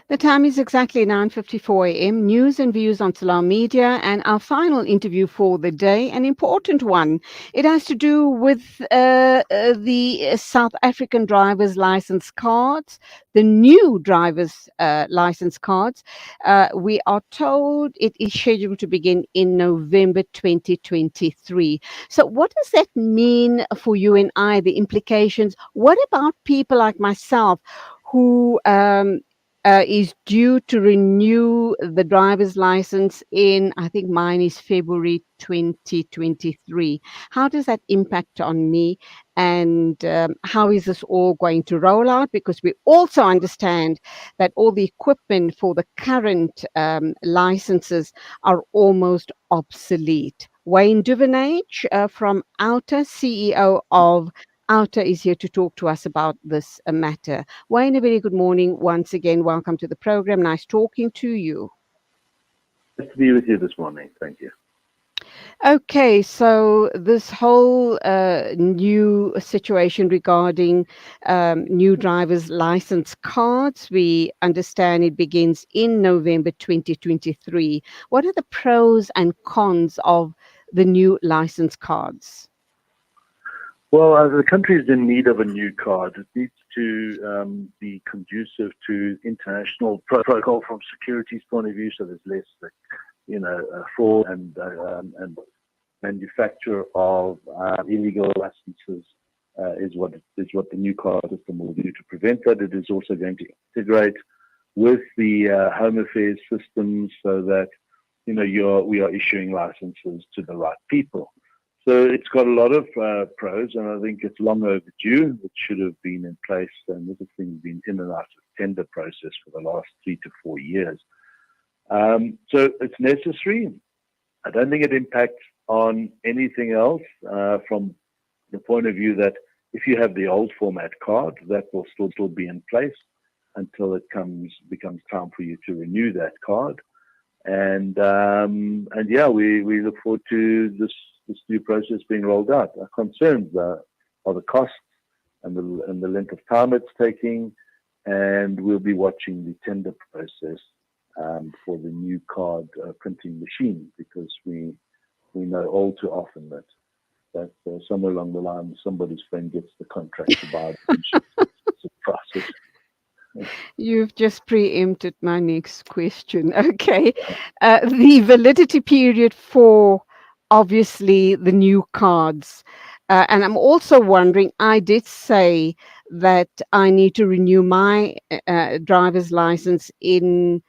The time is exactly 9:54 a.m. News and views on Salam Media, and our final interview for the day, an important one. It has to do with the South African driver's license cards, the new driver's license cards. We are told it is scheduled to begin in November 2023. So, what does that mean for you and I? The implications. What about people like myself who is due to renew the driver's license in, I think mine is February 2023. How does that impact on me? And how is this all going to roll out? Because we also understand that all the equipment for the current licenses are almost obsolete. Wayne Duvenage from Outer, CEO of Outer, is here to talk to us about this matter. Wayne, a very good morning. Once again, welcome to the program. Nice talking to you. Nice to be with you this morning. Thank you. Okay, so this whole new situation regarding new driver's license cards, we understand it begins in November 2023. What are the pros and cons of the new license cards? Well, the country is in need of a new card. It needs to be conducive to international protocol from security's point of view, so there's less, fraud and manufacture of illegal licenses is what the new card system will do to prevent that. It is also going to integrate with the Home Affairs systems so that we are issuing licenses to the right people. So it's got a lot of pros, and I think it's long overdue. It should have been in place, and this thing's been in and out of tender process for the last 3 to 4 years. So it's necessary. I don't think it impacts on anything else from the point of view that if you have the old format card, that will still be in place until it becomes time for you to renew that card. And yeah, we look forward to this new process being rolled out. Our concerns are the costs and the length of time it's taking, and we'll be watching the tender process for the new card printing machine, because we know all too often that somewhere along the line somebody's friend gets the contract to buy the machine. It's a process. You've just preempted my next question. Okay. The validity period for obviously the new cards. And I'm also wondering, I did say that I need to renew my driver's license in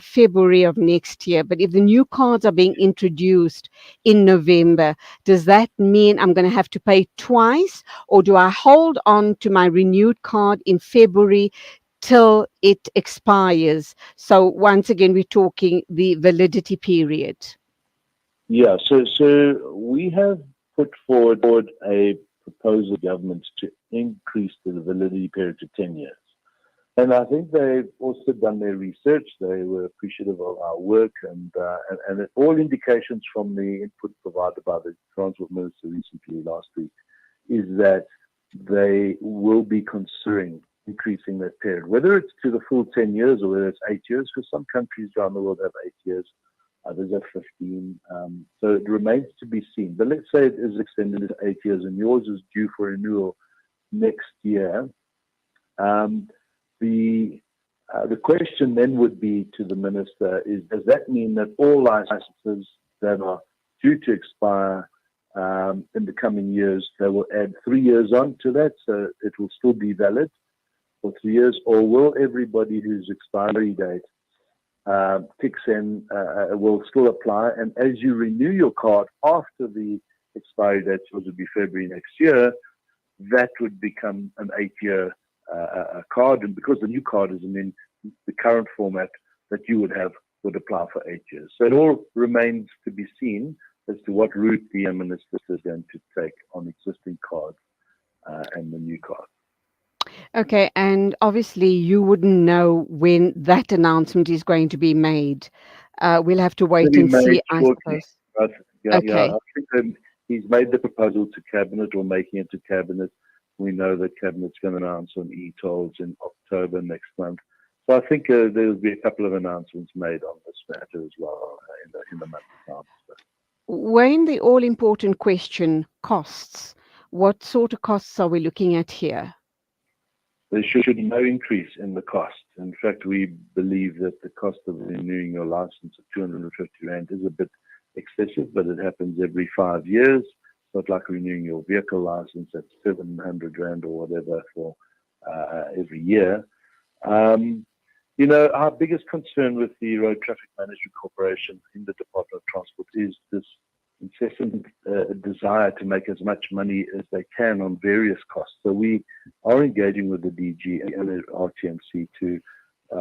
February of next year. But if the new cards are being introduced in November, does that mean I'm going to have to pay twice? Or do I hold on to my renewed card in February till it expires? So once again, we're talking the validity period. Yeah, so we have put forward a proposal to government to increase the validity period to 10 years. And I think they've also done their research. They were appreciative of our work, and all indications from the input provided by the Transport Minister recently last week is that they will be considering increasing that period, whether it's to the full 10 years or whether it's 8 years, because some countries around the world have 8 years, others have 15. So it remains to be seen. But let's say it is extended to 8 years and yours is due for renewal next year. The question then would be to the minister is, does that mean that all licenses that are due to expire in the coming years, they will add 3 years on to that, so it will still be valid for 3 years, or will everybody whose expiry date kicks in will still apply? And as you renew your card after the expiry date, which would be February next year, that would become an 8-year card, and because the new card is in the current format that you would apply for 8 years. So it all remains to be seen as to what route the minister is going to take on existing cards and the new card. Okay, and obviously you wouldn't know when that announcement is going to be made. We'll have to wait and see, I suppose. Yeah, I think he's made the proposal to Cabinet or making it to Cabinet. We know that Cabinet's going to announce on e-tolls in October next month. So I think there will be a couple of announcements made on this matter as well in the month to come. So. Wayne, the all-important question, costs. What sort of costs are we looking at here? There should be no increase in the cost. In fact, we believe that the cost of renewing your license of 250 Rand is a bit excessive, but it happens every 5 years. It's not like renewing your vehicle license at 700 Rand or whatever for every year. Our biggest concern with the Road Traffic Management Corporation in the Department of Transport is this incessant desire to make as much money as they can on various costs. So we are engaging with the DG and the RTMC to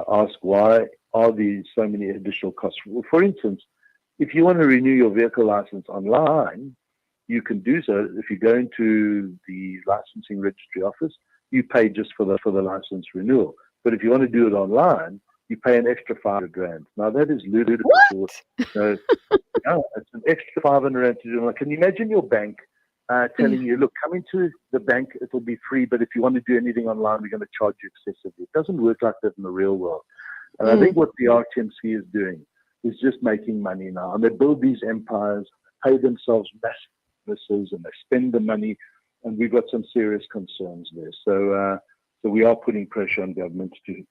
ask why are these so many additional costs. Well, for instance, if you want to renew your vehicle license online, you can do so. If you go into the licensing registry office, you pay just for the license renewal. But if you want to do it online, you pay an extra 500 Rand. Now that is ludicrous. So, it's an extra 500 Rand to do it. Can you imagine your bank telling you, look, come into the bank, it'll be free, but if you want to do anything online, we're going to charge you excessively. It doesn't work like that in the real world. And I think what the RTMC is doing is just making money now. And they build these empires, pay themselves massive bonuses, and they spend the money. And we've got some serious concerns there. So we are putting pressure on government to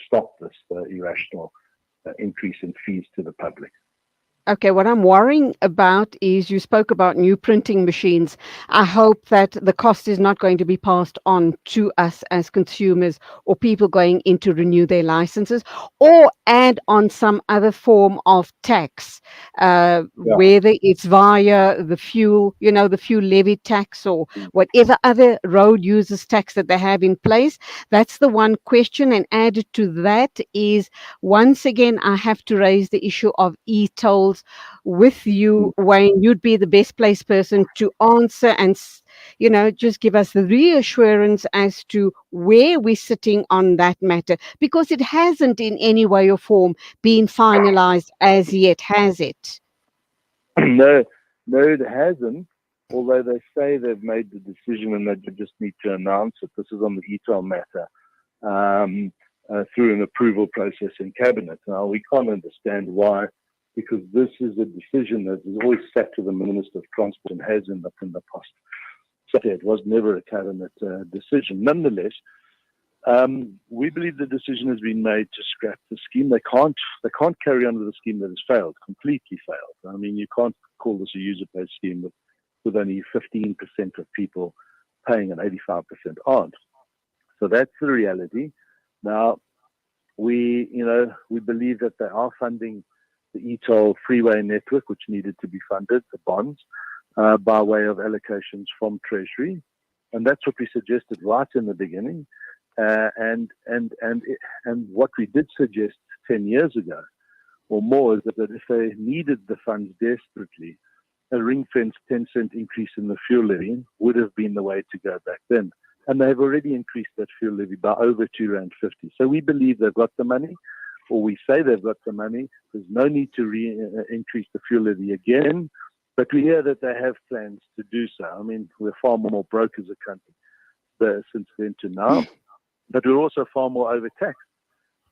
stop this irrational increase in fees to the public. Okay, what I'm worrying about is you spoke about new printing machines. I hope that the cost is not going to be passed on to us as consumers or people going in to renew their licenses, or add on some other form of tax, whether it's via the fuel, the fuel levy tax or whatever other road users tax that they have in place. That's the one question. And added to that is, once again, I have to raise the issue of e-tolls with you, Wayne. You'd be the best placed person to answer and, just give us the reassurance as to where we're sitting on that matter, because it hasn't in any way or form been finalized as yet, has it? No, it hasn't. Although they say they've made the decision and they just need to announce it. This is on the e-toll matter through an approval process in Cabinet. Now, we can't understand why, because this is a decision that has always sat to the Minister of Transport and has in the past. So it was never a Cabinet decision. Nonetheless, we believe the decision has been made to scrap the scheme. They can't carry on with a scheme that has failed, completely failed. I mean, you can't call this a user-paid scheme with only 15% of people paying and 85% aren't. So that's the reality. Now, we believe that they are funding the e-toll freeway network, which needed to be funded, the bonds, by way of allocations from Treasury. And that's what we suggested right in the beginning. And what we did suggest 10 years ago or more is that if they needed the funds desperately, a ring-fenced 10-cent increase in the fuel levy would have been the way to go back then. And they've already increased that fuel levy by over R2.50. So we believe they've got the money, or we say they've got the money. There's no need to increase the fuel levy again, but we hear that they have plans to do so. I mean, we're far more broke as a country since then to now, but we're also far more overtaxed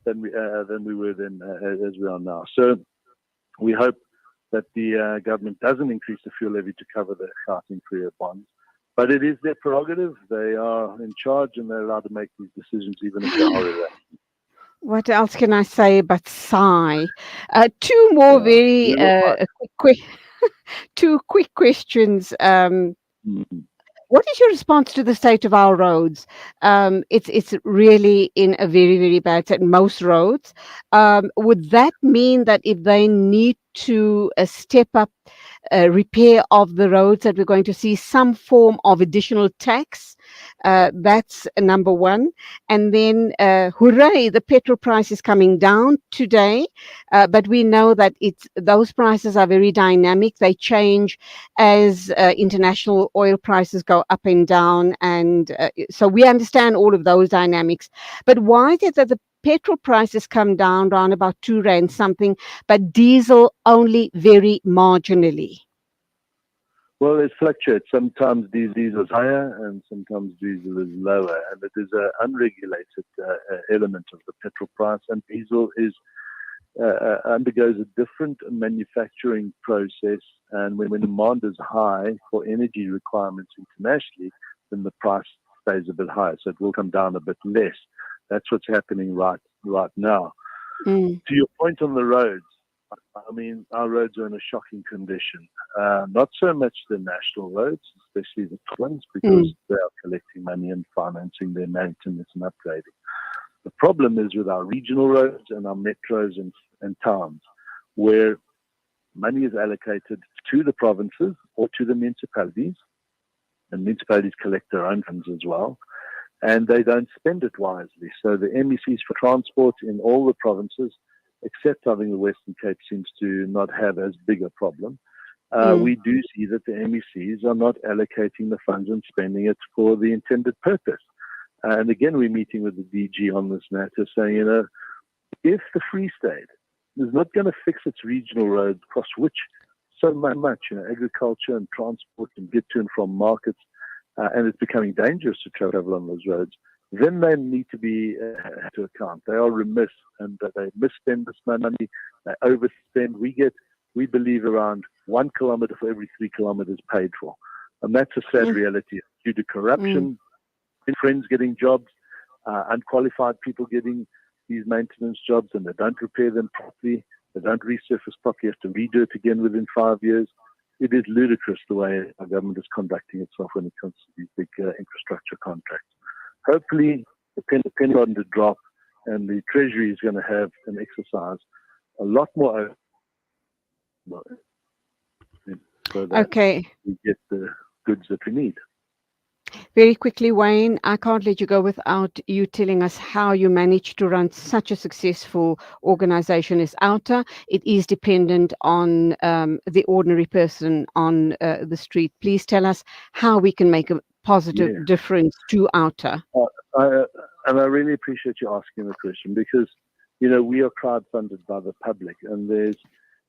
than we were then as we are now. So we hope that the government doesn't increase the fuel levy to cover the Gauteng Free bonds. But it is their prerogative. They are in charge and they're allowed to make these decisions even if they are irrational. What else can I say but sigh? Two more very two quick questions. What is your response to the state of our roads? It's really in a very, very bad state, most roads. Would that mean that if they need to step up repair of the roads, that we're going to see some form of additional tax? That's number one. And then, hooray, the petrol price is coming down today. But we know that those prices are very dynamic. They change as international oil prices go up and down. And so we understand all of those dynamics. But why is it that the petrol prices come down around about R2 something, but diesel only very marginally? Well, it fluctuates. Sometimes diesel is higher and sometimes diesel is lower. And it is an unregulated element of the petrol price. And diesel undergoes a different manufacturing process. And when demand is high for energy requirements internationally, then the price stays a bit higher. So it will come down a bit less. That's what's happening right now. Mm. To your point on the roads, I mean, our roads are in a shocking condition. Not so much the national roads, especially the twins, because they are collecting money and financing their maintenance and upgrading. The problem is with our regional roads and our metros and towns, where money is allocated to the provinces or to the municipalities, and municipalities collect their own funds as well, and they don't spend it wisely. So the MECs for transport in all the provinces, except I think the Western Cape, seems to not have as big a problem. We do see that the MECs are not allocating the funds and spending it for the intended purpose. And again, we're meeting with the DG on this matter, saying, if the Free State is not going to fix its regional roads, across which so much, agriculture and transport and get to and from markets, and it's becoming dangerous to travel on those roads, then they need to be held to account. They are remiss, and they misspend this money, they overspend. We believe around 1 kilometer for every 3 kilometers paid for. And that's a sad reality due to corruption, friends getting jobs, unqualified people getting these maintenance jobs, and they don't repair them properly, they don't resurface properly, you have to redo it again within 5 years. It is ludicrous the way our government is conducting itself when it comes to these big infrastructure contracts. Hopefully, the penny on to drop, and the Treasury is going to have an exercise a lot more so that we get the goods that we need. Very quickly, Wayne, I can't let you go without you telling us how you managed to run such a successful organization as OUTA. It is dependent on the ordinary person on the street. Please tell us how we can make a positive difference to OUTA. And I really appreciate you asking the question, because, we are crowdfunded by the public, and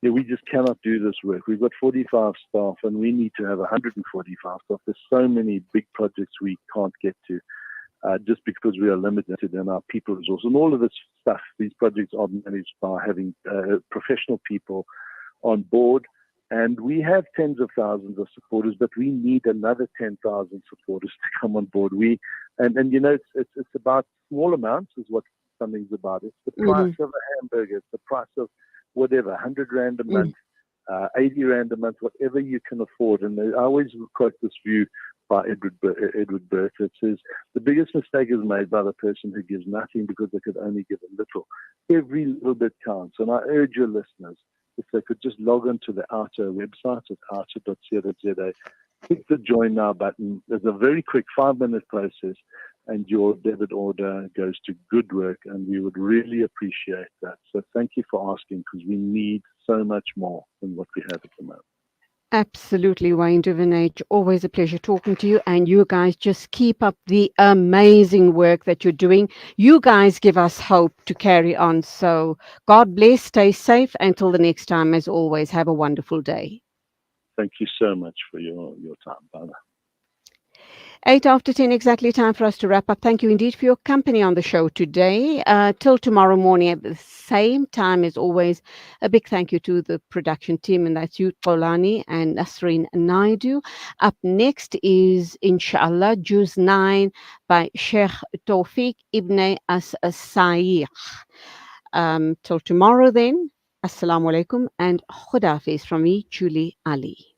we just cannot do this work. We've got 45 staff, and we need to have 145 staff. There's so many big projects we can't get to just because we are limited in our people resource. And all of this stuff, these projects are managed by having professional people on board. And we have tens of thousands of supporters, but we need another 10,000 supporters to come on board. It's about small amounts is what something's about. It's the price of a hamburger, it's the price of whatever, 100 Rand a month, 80 Rand a month, whatever you can afford. And I always quote this view by Edward Burke. It says, the biggest mistake is made by the person who gives nothing because they could only give a little. Every little bit counts. And I urge your listeners, if they could just log on to the OUTA website at outa.co.za, click the Join Now button. There's a very quick 5-minute process, and your debit order goes to good work, and we would really appreciate that. So thank you for asking, because we need so much more than what we have at the moment. Absolutely, Wayne Duvenage. Always a pleasure talking to you. And you guys just keep up the amazing work that you're doing. You guys give us hope to carry on. So God bless, stay safe. Until the next time, as always, have a wonderful day. Thank you so much for your time, Bana. 10:08 exactly, time for us to wrap up. Thank you indeed for your company on the show today. Till tomorrow morning at the same time as always, a big thank you to the production team, and that's you, Polani and Nasreen Naidu. Up next is Inshallah Juz 9 by Sheikh Tawfiq Ibn As-Sayyih. Till tomorrow then, Assalamu alaikum and Khudafiz from me, Julie Ali.